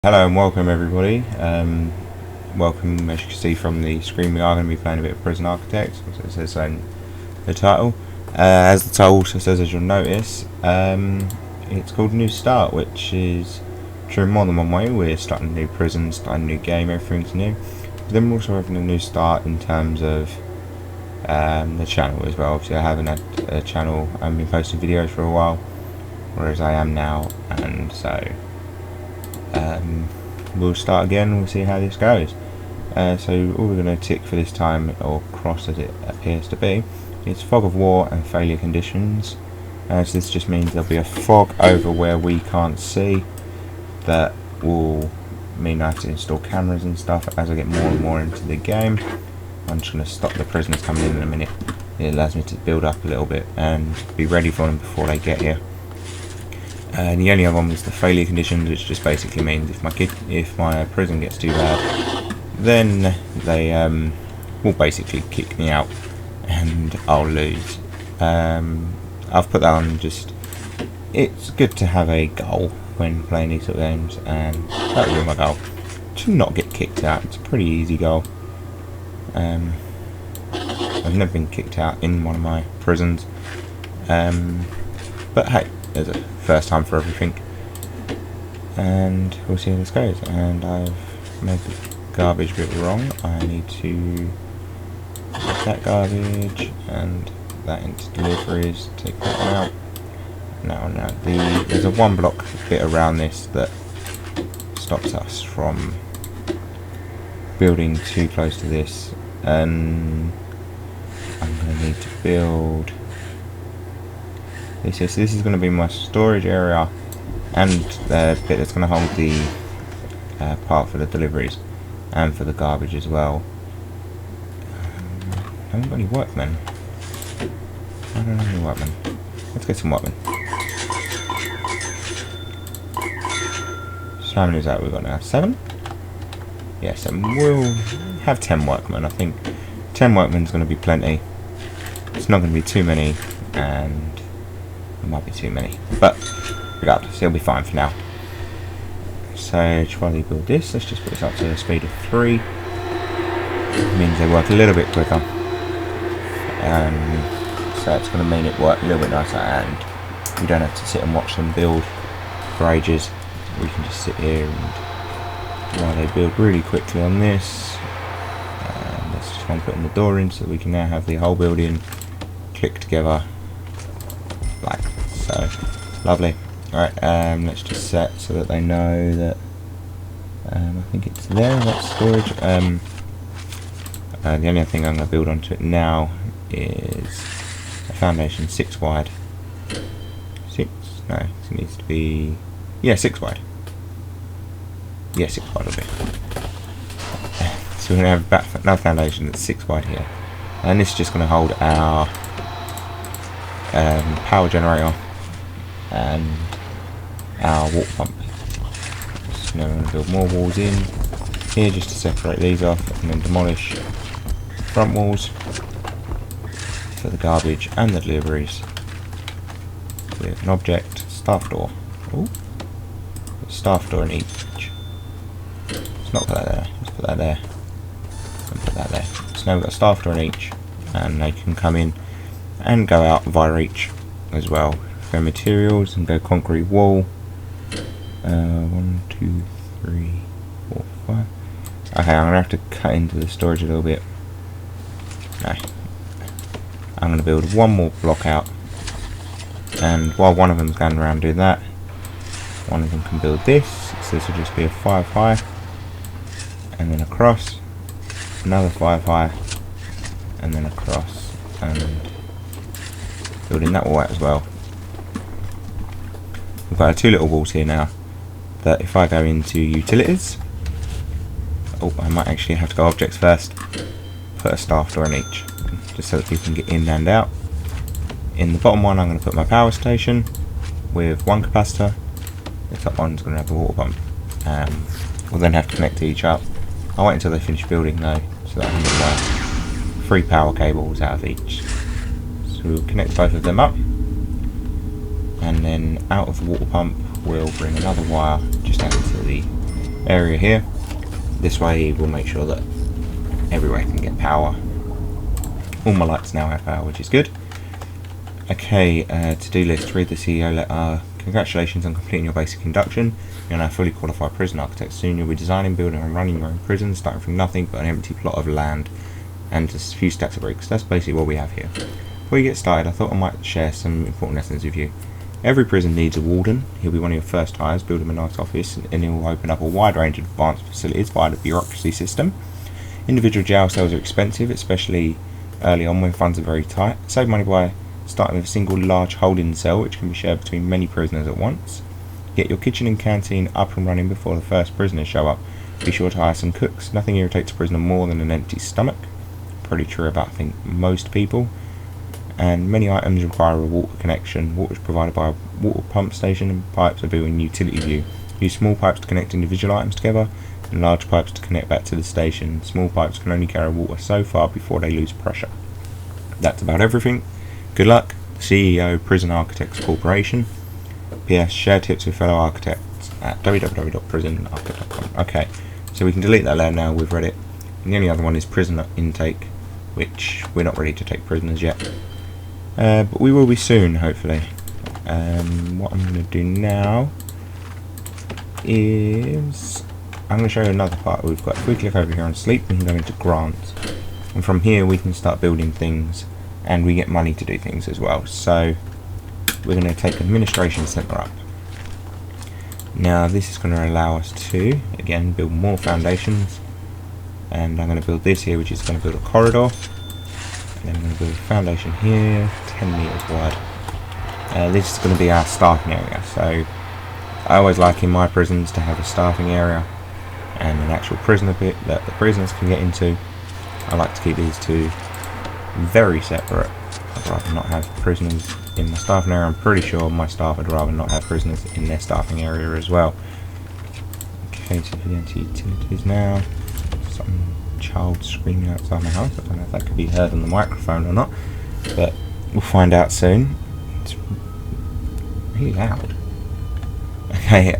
Hello and welcome everybody. Welcome, as you can see from the screen, we are going to be playing a bit of Prison Architect, as it says in the title. As the title also says, as you'll notice, it's called New Start, which is true in more than one way. We're starting a new prison, starting a new game, everything's new. But then we're also having a new start in terms of the channel as well. Obviously I haven't had a channel, I haven't been posting videos for a while, whereas I am now, and so we'll start again. We'll see how this goes. So all we're going to tick for this time, or cross as it appears to be, is fog of war and failure conditions. So this just means there'll be a fog over where we can't see. That will mean I have to install cameras and stuff as I get more and more into the game. I'm just going to stop the prisoners coming in a minute. It allows me to build up a little bit and be ready for them before they get here. And the only other one was the failure conditions, which just basically means if my prison gets too bad, then they will basically kick me out and I'll lose. I've put that on just, it's good to have a goal when playing these sort of games, and that will be my goal, to not get kicked out. It's a pretty easy goal. I've never been kicked out in one of my prisons, but hey, there's a first time for everything, and we'll see how this goes. And I've made the garbage bit wrong. I need to put that garbage and that into deliveries, take that one out. Now there's a one block bit around this that stops us from building too close to this, and I'm going to need to build this is going to be my storage area, and the bit that's going to hold the part for the deliveries and for the garbage as well. I haven't got any workmen. I don't have any workmen. Let's get some workmen. So how many is that we've got now? 7? Yeah, 7. We'll have 10 workmen. I think 10 workmen is going to be plenty. It's not going to be too many, and it might be too many, but regardless, it'll be fine for now. So to try to build this, let's just put this up to a speed of 3. It means they work a little bit quicker, so it's going to mean it work a little bit nicer, and we don't have to sit and watch them build for ages. We can just sit here and while they build really quickly on this. Let's just try and put in the door in so we can now have the whole building click together like so. Lovely. Alright, let's just set so that they know that I think it's there, that's storage. The only thing I'm going to build onto it now is a foundation 6 wide. 6? No, it needs to be, yeah, 6 wide. Yeah, 6 wide will be. So we're going to have another foundation that's 6 wide here, and this is just going to hold our power generator and our water pump. So now we're going to build more walls in here just to separate these off, and then demolish front walls for the garbage and the deliveries with an object staff door. Ooh, staff door in each. Let's not put that there, let's put that there and put that there. So now we've got a staff door in each, and they can come in and go out via each as well. Go materials and go concrete wall. 1, 2, 3, 4, 5. Okay, I'm gonna have to cut into the storage a little bit. No, I'm gonna build one more block out, and while one of them's going around doing that, one of them can build this. So this will just be a 5 high, and then across, another 5 high, and then across, and building that wall out as well. We've got our 2 little walls here now, that if I go into utilities, oh, I might actually have to go objects first, put a staff door in each, just so that people can get in and out. In the bottom one I'm going to put my power station with 1 capacitor, the top one's going to have a water pump. We'll then have to connect each up. I'll wait until they finish building though, so that I can get my 3 power cables out of each. So we'll connect both of them up, and then out of the water pump we'll bring another wire just out into the area here. This way we'll make sure that everywhere can get power. All my lights now have power, which is good. Okay, to-do list, read the CEO letter. Congratulations on completing your basic induction. You're now a fully qualified prison architect. Soon you'll be designing, building and running your own prison, starting from nothing but an empty plot of land and just a few stacks of bricks. That's basically what we have here. Before you get started, I thought I might share some important lessons with you. Every prison needs a warden. He'll be one of your first hires. Build him a nice office and he'll open up a wide range of advanced facilities via the bureaucracy system. Individual jail cells are expensive, especially early on when funds are very tight. Save money by starting with a single large holding cell which can be shared between many prisoners at once. Get your kitchen and canteen up and running before the first prisoners show up. Be sure to hire some cooks. Nothing irritates a prisoner more than an empty stomach. Pretty true about, I think, most people. And many items require a water connection. Water is provided by a water pump station and pipes are built in utility view. Use small pipes to connect individual items together and large pipes to connect back to the station. Small pipes can only carry water so far before they lose pressure. That's about everything. Good luck. CEO, Prison Architects Corporation. PS, share tips with fellow architects at www.prisonarchitect.com. Okay, so we can delete that layer now, we've read it. And the only other one is prisoner intake, which we're not ready to take prisoners yet. But we will be soon, hopefully. What I'm going to do now is I'm going to show you another part we've got. If we click over here on sleep, we can go into grants. And from here we can start building things and we get money to do things as well. So we're going to take administration centre up. Now this is going to allow us to, again, build more foundations. And I'm going to build this here, which is going to build a corridor. And then I'm going to build a foundation here, 10 metres wide. This is going to be our staffing area. So I always like in my prisons to have a staffing area and an actual prisoner bit that the prisoners can get into. I like to keep these two very separate. I'd rather not have prisoners in my staffing area. I'm pretty sure my staff would rather not have prisoners in their staffing area as well. Okay, so if we go into utilities now, some child screaming outside my house. I don't know if that could be heard on the microphone or not, but we'll find out soon. It's really loud. Okay,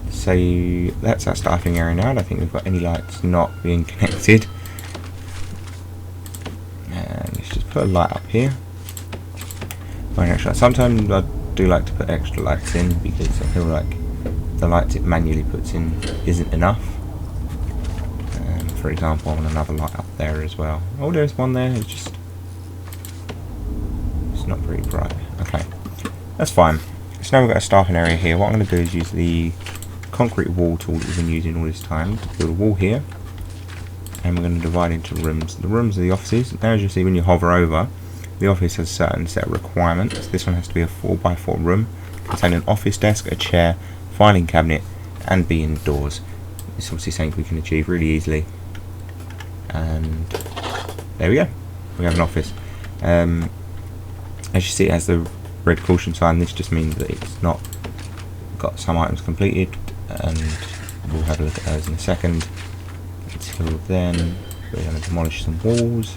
so that's our staffing area now. I don't think we've got any lights not being connected. And let's just put a light up here. Sometimes I do like to put extra lights in because I feel like the lights it manually puts in isn't enough. For example, I want another light up there as well. Oh, there's one there. It's not very bright. Okay, that's fine. So now we've got a staffing area here. What I'm going to do is use the concrete wall tool that we've been using all this time to build a wall here. And we're going to divide into rooms. The rooms are the offices. Now as you see when you hover over, the office has a certain set of requirements. This one has to be a 4x4 room containing an office desk, a chair, filing cabinet and be indoors. It's obviously something we can achieve really easily. And there we go. We have an office. As you see it has the red caution sign. This just means that it's not got some items completed, and we'll have a look at those in a second. Until then, we're going to demolish some walls.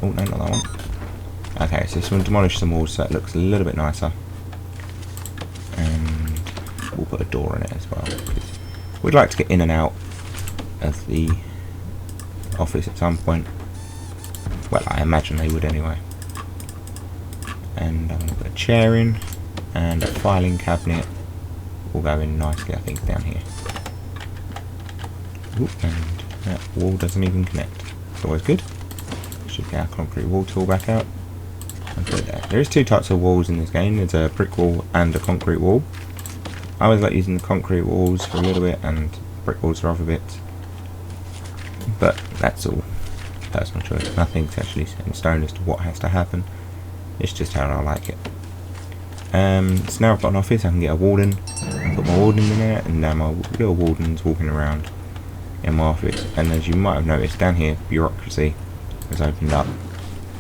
Oh no, not that one. Okay, so we'll demolish some walls so it looks a little bit nicer, and we'll put a door in it as well because we'd like to get in and out of the office at some point. Well, I imagine they would anyway. And I'm going to put a chair in, and a filing cabinet will go in nicely, I think, down here. Ooh, and that wall doesn't even connect. It's always good. Should get our concrete wall tool back out and put it there. There is two types of walls in this game. There's a brick wall and a concrete wall. I always like using the concrete walls for a little bit and brick walls for other bits. But that's all personal choice. Nothing's actually set in stone as to what has to happen. It's just how I like it. So now I've got an office, I can get a warden. I put my warden in there, and now my little warden's walking around in my office. And as you might have noticed, down here, bureaucracy has opened up.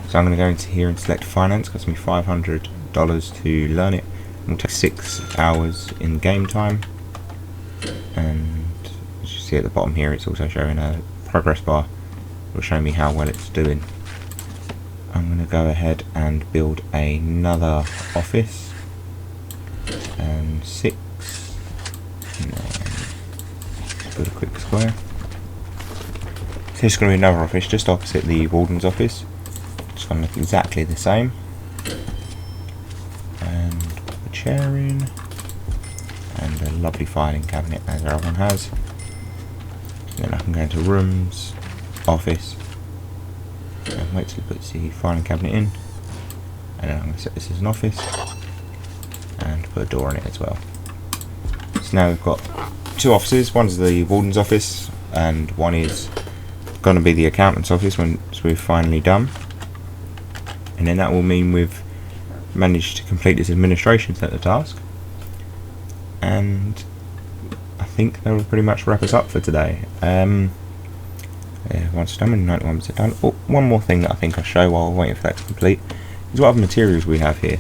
So I'm going to go into here and select finance. It costs me $500 to learn it. It will take 6 hours in game time. And as you see at the bottom here, it's also showing a progress bar. It will show me how well it's doing. I'm going to go ahead and build another office. 6 build a quick square. So here's going to be another office just opposite the warden's office. It's going to look exactly the same. And put a chair in. And a lovely filing cabinet as our other one has. Then I can go into rooms, office, and wait till it puts the filing cabinet in. And then I'm going to set this as an office and put a door on it as well. So now we've got two offices. One's the warden's office and one is going to be the accountant's office once we've finally done. And then that will mean we've managed to complete this administration centre task. And I think that will pretty much wrap us up for today. Once done, 91% done. Oh, one more thing that I think I'll show while we're waiting for that to complete is what other materials we have here.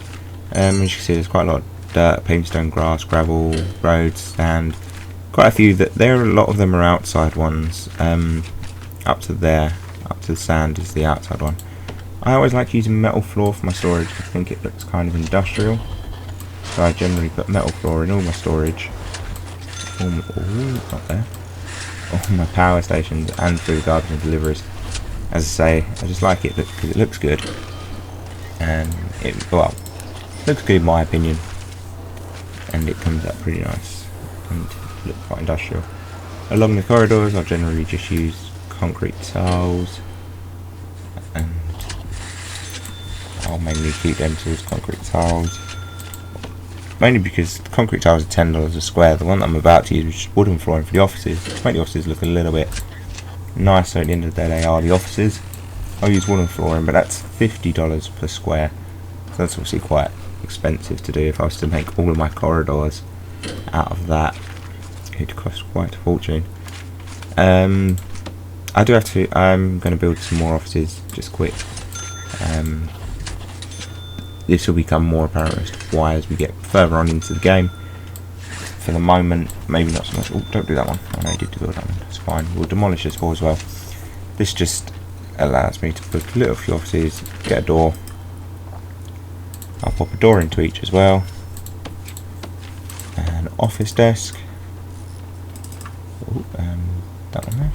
As you can see, there's quite a lot of dirt, pavestone, grass, gravel, roads, sand. Quite a few. A lot of them are outside ones. Up to there, up to the sand is the outside one. I always like using metal floor for my storage. I think it looks kind of industrial. So I generally put metal floor in all my storage. Not there. All my power stations and food garbage and deliveries. As I say, I just like it because it looks good. And it looks good in my opinion. And it comes out pretty nice. And looks quite industrial. Along the corridors I generally just use concrete tiles. And I'll mainly keep them towards concrete tiles. Mainly because the concrete tiles are $10 a square. The one that I'm about to use is just wooden flooring for the offices. To make the offices look a little bit nicer at the end of the day, they are the offices. I'll use wooden flooring, but that's $50 per square. So that's obviously quite expensive to do. If I was to make all of my corridors out of that, it'd cost quite a fortune. I'm going to build some more offices just quick. This will become more apparent as to why as we get further on into the game. For the moment, maybe not so much. Oh, don't do that one. I know you did build that one. It's fine. We'll demolish this wall as well. This just allows me to put a little few offices, get a door. I'll pop a door into each as well. An office desk. Oh, that one there.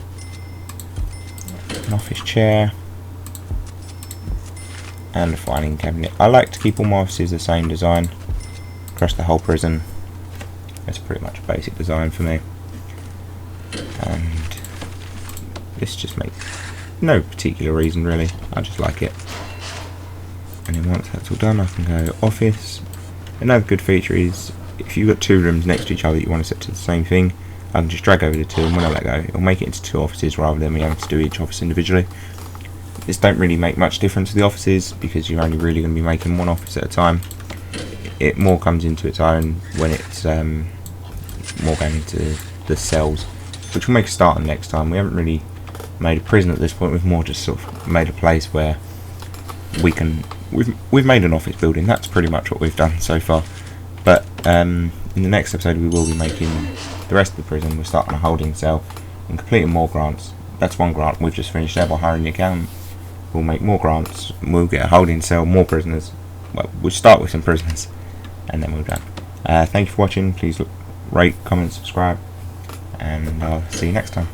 An office chair. And a filing cabinet. I like to keep all my offices the same design across the whole prison. It's pretty much a basic design for me. And this just makes no particular reason really. I just like it. And then once that's all done, I can go office. Another good feature is if you've got two rooms next to each other that you want to set to the same thing, I can just drag over the two, and when I let go, it'll make it into two offices rather than me having to do each office individually. This don't really make much difference to the offices because you're only really going to be making one office at a time. It more comes into its own when it's more going into the cells, which we'll make a start on next time. We haven't really made a prison at this point. We've more just sort of made a place where we can. We've made an office building. That's pretty much what we've done so far. But in the next episode, we will be making the rest of the prison. We'll start on a holding cell and completing more grants. That's one grant we've just finished there by hiring the accountant. We'll make more grants, we'll get a holding cell, more prisoners. Well, we'll start with some prisoners, and then we're done. Thank you for watching. Please rate, comment, subscribe, and I'll see you next time.